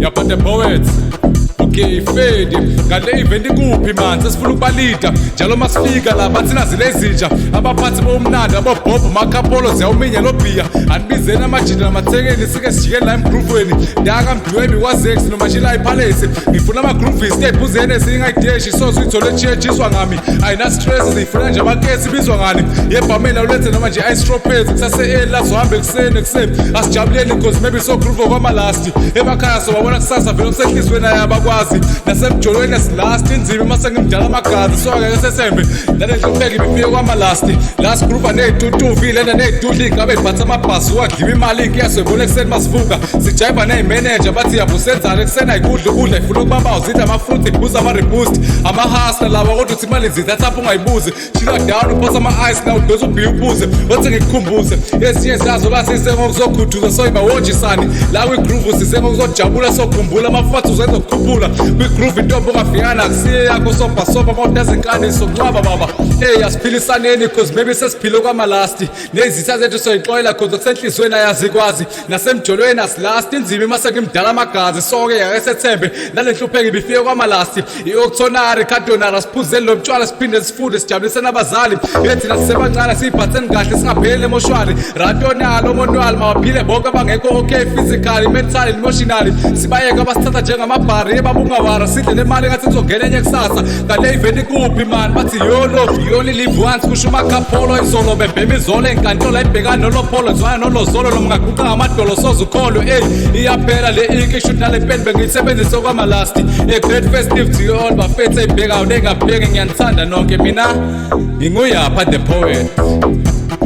Yapa the poets. Okay, fade ngale event kuphi manje sifuna ukubalida njalo masifika la bathi nazile ezintsha abaphathi bomnandi abobhobho makhapolo ziyawuminya lobhiya anibizeni amajida namathekeni sike sijike la emgrooveni ndaka mdwemi kwazex nomashila ipalace ngifuna ama-groovies kuyayibhuzene singayideshi soze uyithole etshiswa ngami ayina stress zifuna nje amakesi ibizwa ngani yebhamela ulethe noma nje istropezi kusase-eli azohambe ekuseni asijabuleni cause maybe so groove kwamalasti emakhaya sobabona kusasa vele kusehlizweni ayabakwazi nasemjolweni esilast inzima mase ngimdala amagazi so angeke sesembe nanenhlupheki bifike kwamalasti last group aney'tutuvi lena ney'tudli ingabe ngiphathe amabhasi wadliwa imali kuyaswebona ekuseni masivuka sijayiva ney'manager bathi yabo senzani ekuseni ayikudla ukudla ifuna ukubamba uzidla amafruit ibhuza ama-reboost amahasla lawa kodwa uthi imali nzithathapho ungayibuzi shila down uphosa ama-ice na udoza ubhiya ubuze othi ngikukhumbuze ezinye zazo la sisengokuzokhuthuza so ibawonjisani la kwigroove sisengokuzojabula sokhumbula amafathi uzenzokukhuphula kwigroove intombo ongafikana akusiye yakho sobhasobha mawudazinkani sokungcwaba baba asiphilisaneni cause maybe sesiphile kwamalasti nezitha zethu soyixoyela cause kusenhlizweni ayazikwazi nasemjolweni asilasti inzima mase ngimdala amagazi so-ke yakesethembe nalenhlupheki bifike kwamalasti i-octonary cardonara siphuzeni lo mtshwala siphinde sifunde sijabuliseni abazali thina sisebancane siyiphatheni kahle singapheleli emoshwali ratonalo omonwali mawaphile bonke abangekho okay physically mentally emotionally sibayeke abasithatha njengamabhari ebabungawara sidle nemali ngathi kuzongena enye kusasa ngale iveni kuphi mani bathi yolo you only live once kusho umakhapolo izolo bebhema izolo enkantolo ayibhekani nolopolo zwaya nolozolo nomngaguqa ngamadolo soze ukholwe iyaphela le ink ishuthi nale peni bengiyisebenzise kwamalasti great festive to you all bafethu eyibhekayo nengabheki ngiyanithanda nonke mina nginguyapha the poet.